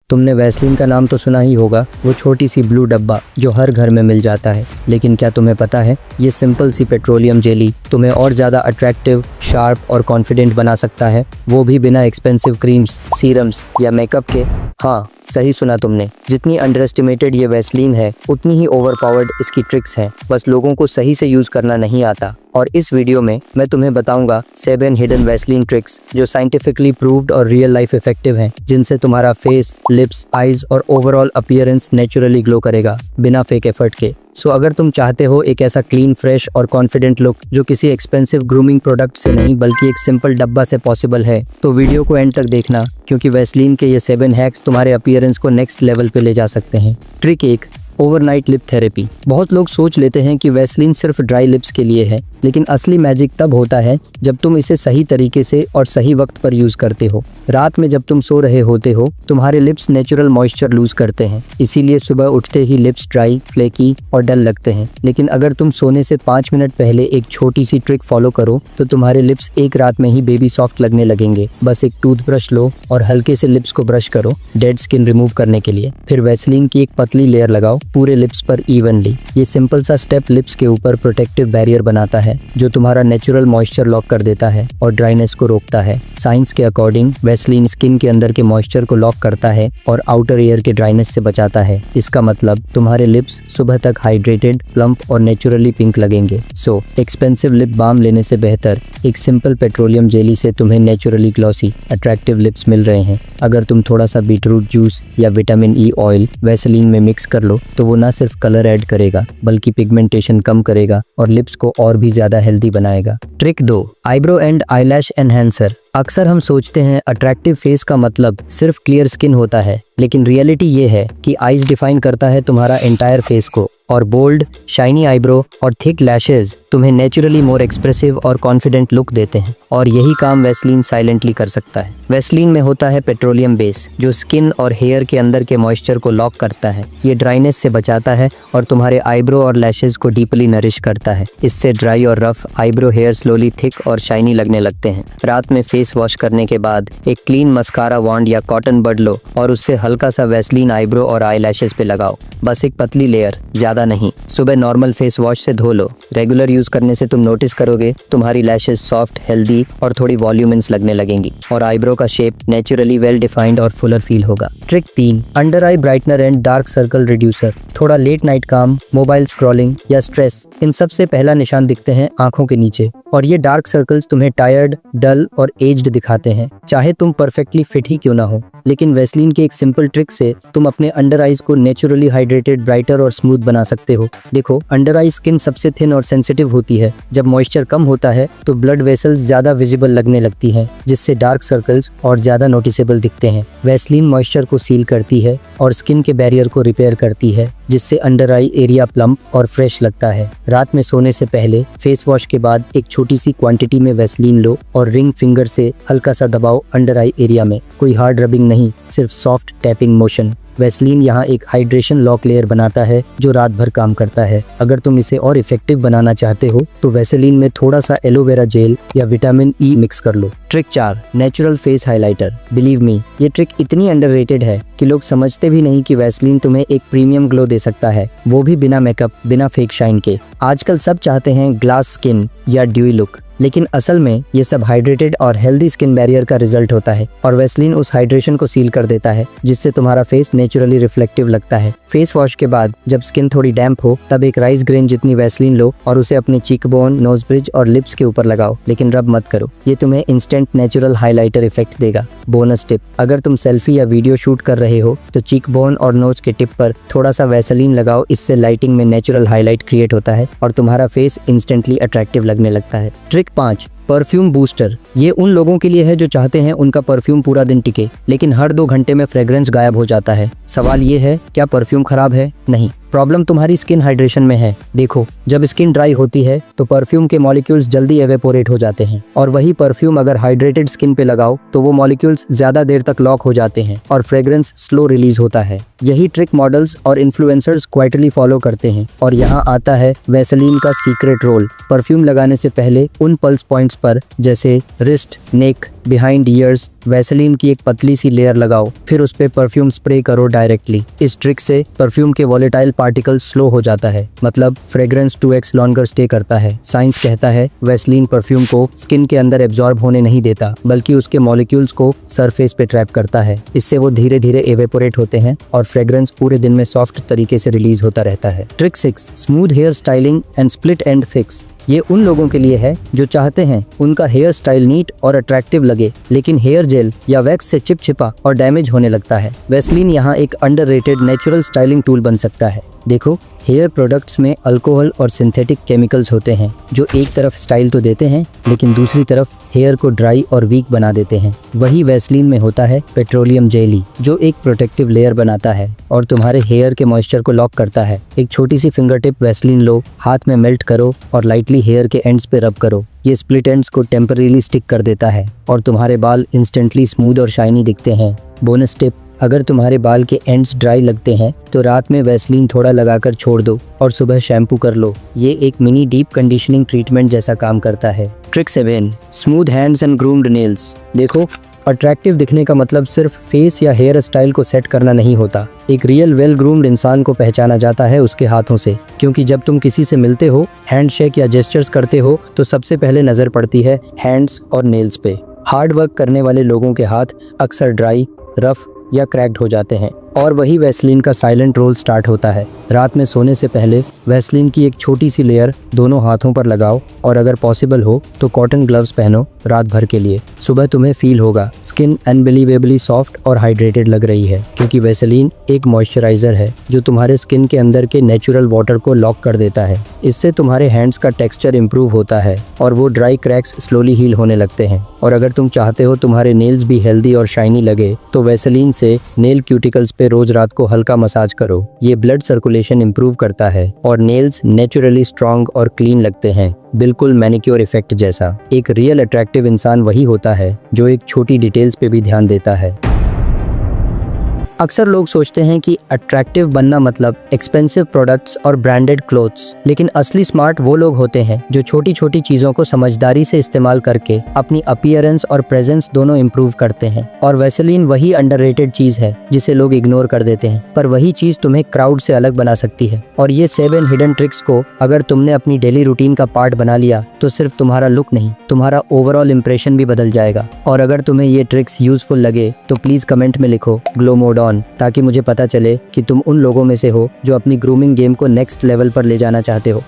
तुमने वैसलीन का नाम तो सुना ही होगा, वो छोटी सी ब्लू डब्बा जो हर घर में मिल जाता है। लेकिन क्या तुम्हें पता है, ये सिंपल सी पेट्रोलियम जेली तुम्हें और ज़्यादा अट्रैक्टिव, शार्प और कॉन्फिडेंट बना सकता है, वो भी बिना एक्सपेंसिव क्रीम्स, सीरम्स या मेकअप के। हाँ, सही सुना तुमने। जितनी अंडर एस्टिमेटेड ये वैसलीन है, उतनी ही ओवरपावर्ड इसकी ट्रिक्स हैं। बस लोगों को सही से यूज़ करना नहीं आता। और इस वीडियो में मैं तुम्हें बताऊंगा 7 हिडन वैसलीन ट्रिक्स जो साइंटिफिकली प्रूव्ड और रियल लाइफ इफेक्टिव हैं, जिनसे तुम्हारा फेस, लिप्स, आईज और ओवरऑल अपीयरेंस नेचुरली ग्लो करेगा बिना फेक एफर्ट के। सो अगर तुम चाहते हो एक ऐसा क्लीन, फ्रेश और कॉन्फिडेंट लुक जो किसी एक्सपेंसिव ग्रूमिंग प्रोडक्ट से नहीं बल्कि एक सिंपल डब्बा से पॉसिबल है, तो वीडियो को एंड तक देखना, क्योंकि वैसलीन के ये 7 हैक्स तुम्हारे अपीयरेंस को नेक्स्ट लेवल पे ले जा सकते हैं। Trick 1, overnight lip therapy. बहुत लोग सोच लेते हैं कि वैसलीन सिर्फ ड्राई लिप्स के लिए है, लेकिन असली मैजिक तब होता है जब तुम इसे सही तरीके से और सही वक्त पर यूज करते हो। रात में जब तुम सो रहे होते हो, तुम्हारे लिप्स नेचुरल मॉइस्चर लूज करते हैं, इसीलिए सुबह उठते ही लिप्स ड्राई, फ्लेकी और डल लगते हैं। लेकिन अगर तुम सोने से 5 मिनट पहले एक छोटी सी ट्रिक फॉलो करो, तो तुम्हारे लिप्स एक रात में ही बेबी सॉफ्ट लगने लगेंगे। बस एक टूथब्रश लो और हल्के से लिप्स को ब्रश करो डेड स्किन रिमूव करने के लिए। फिर वैसलीन की एक पतली लेयर लगाओ पूरे लिप्स पर इवनली। ये सिंपल सा स्टेप लिप्स के ऊपर प्रोटेक्टिव बैरियर बनाता है, जो तुम्हारा नेचुरल मॉइस्चर लॉक कर देता है और ड्राइनेस को रोकता है। साइंस के अकॉर्डिंग वैसलीन स्किन के अंदर के मॉइस्चर को लॉक करता है और आउटर एयर के ड्राइनेस से बचाता है। इसका मतलब तुम्हारे लिप्स सुबह तक हाइड्रेटेड, प्लम्प और नेचुरली पिंक लगेंगे। सो एक्सपेंसिव लिप बाम लेने से बेहतर एक सिंपल पेट्रोलियम जेली से तुम्हें नेचुरली ग्लॉसी, अट्रैक्टिव लिप्स मिल रहे हैं। अगर तुम थोड़ा सा बीटरूट जूस या विटामिन ई ऑयल वैसलीन में मिक्स कर लो, तो वो न सिर्फ कलर ऐड करेगा बल्कि पिगमेंटेशन कम करेगा और लिप्स को और भी ज्यादा हेल्दी बनाएगा। Trick 2, eyebrow and eyelash enhancer. अक्सर हम सोचते हैं अट्रैक्टिव फेस का मतलब सिर्फ क्लियर स्किन होता है, लेकिन रियलिटी ये है कि आईज डिफाइन करता है तुम्हारा एंटायर फेस को, और बोल्ड, शाइनी आईब्रो और थिक लैशेज तुम्हें नेचुरली मोर एक्सप्रेसिव और कॉन्फिडेंट लुक देते हैं। और यही काम वैसलीन साइलेंटली कर सकता है। वैसलीन में होता है पेट्रोलियम बेस, जो स्किन और हेयर के अंदर के मॉइस्चर को लॉक करता है। ये ड्राइनेस से बचाता है और तुम्हारे आईब्रो और लैशेज को डीपली नरिश करता है। इससे ड्राई और rough eyebrow hair slowly thick और शाइनी लगने लगते हैं। रात में फेस वॉश करने के बाद एक क्लीन मस्कारा वॉन्ड या कॉटन बड लो और उससे हल्का सा वैसलीन आईब्रो और आई लैशेज पे लगाओ। बस एक पतली लेयर, ज्यादा नहीं। सुबह नॉर्मल फेस वॉश से धो लो। रेगुलर यूज करने से तुम नोटिस करोगे तुम्हारी लैशेज सॉफ्ट, हेल्दी और थोड़ी वॉल्यूमिनस लगने लगेंगी, और आईब्रो का शेप नेचुरली वेल डिफाइंड और फुलर फील होगा। Trick 3, under I brightener and dark circle reducer. थोड़ा लेट नाइट काम, मोबाइल स्क्रॉलिंग या स्ट्रेस, इन सब से पहला निशान दिखते हैं आंखों के नीचे, और ये डार्क सर्कल्स तुम्हें टायर्ड, डल और एज्ड दिखाते हैं, चाहे तुम परफेक्टली फिट ही क्यों ना हो। लेकिन वैसलीन के एक सिंपल ट्रिक से तुम अपने अंडर आईज को नेचुरली हाइड्रेटेड, ब्राइटर और स्मूथ बना सकते हो। देखो, अंडर आई स्किन सबसे थिन और सेंसिटिव होती है। जब मॉइस्चर कम होता है तो ब्लड वेसल्स ज्यादा विजिबल लगने लगती हैं, जिससे डार्क सर्कल्स और ज्यादा नोटिसेबल दिखते हैं। वैसलीन मॉइस्चर को सील करती है और स्किन के बैरियर को रिपेयर करती है, जिससे अंडर आई एरिया प्लम्प और फ्रेश लगता है। रात में सोने से पहले फेस वॉश के बाद एक छोटी सी क्वांटिटी में वैसलीन लो और रिंग फिंगर से हल्का सा दबाओ अंडर आई एरिया में। कोई हार्ड रबिंग नहीं, सिर्फ सॉफ्ट टैपिंग मोशन। वैसलीन यहाँ एक हाइड्रेशन लॉक लेयर बनाता है जो रात भर काम करता है। अगर तुम इसे और इफेक्टिव बनाना चाहते हो तो वैसलीन में थोड़ा सा एलोवेरा जेल या विटामिन ई मिक्स कर लो। Trick 4, natural face highlighter. Believe me, ये ट्रिक इतनी अंडररेटेड है कि लोग समझते भी नहीं कि वैसलीन तुम्हें एक प्रीमियम ग्लो दे सकता है, वो भी बिना मेकअप, बिना फेक शाइन के। आजकल सब चाहते हैं ग्लास स्किन या ड्यूई लुक, लेकिन असल में ये सब हाइड्रेटेड और हेल्दी स्किन बैरियर का रिजल्ट होता है, और वैसलीन उस हाइड्रेशन को सील कर देता है, जिससे तुम्हारा फेस नेचुरली रिफ्लेक्टिव लगता है। फेस वॉश के बाद जब स्किन थोड़ी डैम्प हो, तब एक राइस ग्रेन जितनी वैसलीन लो और उसे अपने चीक बोन, नोज ब्रिज और लिप्स के ऊपर लगाओ, लेकिन रब मत करो। ये तुम्हें इंस्टेंट नेचुरल हाइलाइटर इफेक्ट देगा। बोनस टिप, अगर तुम सेल्फी या वीडियो शूट कर रहे हो तो चीक बोन और नोज के टिप पर थोड़ा सा वैसलीन लगाओ। इससे लाइटिंग में नेचुरल हाईलाइट क्रिएट होता है और तुम्हारा फेस इंस्टेंटली अट्रैक्टिव लगने लगता है। Trick 5, perfume booster. ये उन लोगों के लिए है जो चाहते हैं उनका परफ्यूम पूरा दिन टिके, लेकिन हर 2 घंटे में फ्रेग्रेंस गायब हो जाता है। सवाल ये है, क्या परफ्यूम खराब है? नहीं, प्रॉब्लम तुम्हारी स्किन हाइड्रेशन में है। देखो, जब स्किन ड्राई होती है तो परफ्यूम के मॉलिक्यूल्स जल्दी एवेपोरेट हो जाते हैं, और वही परफ्यूम अगर हाइड्रेटेड स्किन पे लगाओ तो वो मॉलिक्यूल्स ज्यादा देर तक लॉक हो जाते हैं और फ्रेग्रेंस स्लो रिलीज होता है। यही ट्रिक मॉडल्स और इन्फ्लुएंसर्स क्वाइटली फॉलो करते हैं। और यहाँ आता है वैसलीन का सीक्रेट रोल। परफ्यूम लगाने से पहले उन पल्स पॉइंट्स पर जैसे रिस्ट, नेक, बिहाइंड ईयर्स वैसलीन की एक पतली सी लेयर लगाओ, फिर उस पे परफ्यूम स्प्रे करो डायरेक्टली। इस ट्रिक से परफ्यूम के वॉलेटाइल पार्टिकल्स स्लो हो जाता है, मतलब फ्रेग्रेंस 2x लॉन्गर स्टे करता है। साइंस कहता है वैसलीन परफ्यूम को स्किन के अंदर एब्जॉर्ब होने नहीं देता, बल्कि उसके मॉलिक्यूल्स को सरफेस पे ट्रैप करता है। इससे वो धीरे धीरे एवेपोरेट होते हैं और फ्रेग्रेंस पूरे दिन में सॉफ्ट तरीके से रिलीज होता रहता है। Trick 6, smooth hair styling and split end fix. ये उन लोगों के लिए है जो चाहते हैं उनका हेयर स्टाइल नीट और अट्रैक्टिव लगे, लेकिन हेयर जेल या वैक्स से चिपचिपा और डैमेज होने लगता है। वैसलीन यहाँ एक अंडररेटेड नेचुरल स्टाइलिंग टूल बन सकता है। देखो, हेयर प्रोडक्ट्स में अल्कोहल और सिंथेटिक केमिकल्स होते हैं जो एक तरफ स्टाइल तो देते हैं, लेकिन दूसरी तरफ हेयर को ड्राई और वीक बना देते हैं। वही वैसलीन में होता है पेट्रोलियम जेली, जो एक प्रोटेक्टिव लेयर बनाता है और तुम्हारे हेयर के मॉइस्चर को लॉक करता है। एक छोटी सी फिंगर टिप वैसलीन लो, हाथ में मेल्ट करो और लाइटली हेयर के एंड्स पे रब करो। ये स्प्लिट एंड्स को टेम्परेरीली स्टिक कर देता है और तुम्हारे बाल इंस्टेंटली स्मूथ और शाइनी दिखते हैं। बोनस टिप, अगर तुम्हारे बाल के एंड्स ड्राई लगते हैं तो रात में वैसलीन थोड़ा लगाकर छोड़ दो और सुबह शैम्पू कर लो। ये एक मिनी डीप कंडीशनिंग ट्रीटमेंट जैसा काम करता है। Trick 7, smooth hands and groomed nails. देखो, अट्रैक्टिव दिखने का मतलब सिर्फ फेस या हेयर स्टाइल को सेट करना नहीं होता। एक रियल वेल ग्रूम्ड इंसान को पहचाना जाता है उसके हाथों से, क्योंकि जब तुम किसी से मिलते हो, हैंडशेक या जेस्चर्स करते हो, तो सबसे पहले नजर पड़ती है हैंड्स और नेल्स पे। हार्ड वर्क करने वाले लोगों के हाथ अक्सर ड्राई, रफ या क्रैक्ड हो जाते हैं, और वही वैसलीन का साइलेंट रोल स्टार्ट होता है। रात में सोने से पहले वैसलीन की एक छोटी सी लेयर दोनों हाथों पर लगाओ, और अगर पॉसिबल हो तो कॉटन ग्लव्स पहनो रात भर के लिए। सुबह तुम्हें फील होगा स्किन अनबिलीवेबली सॉफ्ट और हाइड्रेटेड लग रही है, क्योंकि वैसलीन एक मॉइस्चराइजर है जो तुम्हारे स्किन के अंदर के नेचुरल वाटर को लॉक कर देता है। इससे तुम्हारे हैंड्स का टेक्सचर इंप्रूव होता है और वो ड्राई क्रैक्स स्लोली हील होने लगते हैं। और अगर तुम चाहते हो तुम्हारे नेल्स भी हेल्दी और शाइनी लगे, तो वैसलीन से नेल क्यूटिकल्स पे रोज रात को हल्का मसाज करो। ये ब्लड सर्कुलेशन इंप्रूव करता है और नेल्स नेचुरली स्ट्रॉन्ग और क्लीन लगते हैं, बिल्कुल मैनिक्योर इफेक्ट जैसा। एक रियल अट्रैक्टिव इंसान वही होता है जो एक छोटी डिटेल्स पे भी ध्यान देता है। अक्सर लोग सोचते हैं कि अट्रैक्टिव बनना मतलब एक्सपेंसिव प्रोडक्ट्स और ब्रांडेड क्लोथ्स, लेकिन असली स्मार्ट वो लोग होते हैं जो छोटी छोटी चीजों को समझदारी से इस्तेमाल करके अपनी अपीयरेंस और प्रेजेंस दोनों इंप्रूव करते हैं। और वैसलीन वही अंडररेटेड चीज है जिसे लोग इग्नोर कर देते हैं, पर वही चीज तुम्हें क्राउड से अलग बना सकती है। और ये 7 हिडन ट्रिक्स को अगर तुमने अपनी डेली रूटीन का पार्ट बना लिया तो सिर्फ तुम्हारा लुक नहीं, तुम्हारा ओवरऑल इंप्रेशन भी बदल जाएगा। और अगर तुम्हें ये ट्रिक्स यूजफुल लगे तो प्लीज कमेंट में लिखो ग्लो मोड ऑन, ताकि मुझे पता चले कि तुम उन लोगों में से हो जो अपनी ग्रूमिंग गेम को नेक्स्ट लेवल पर ले जाना चाहते हो।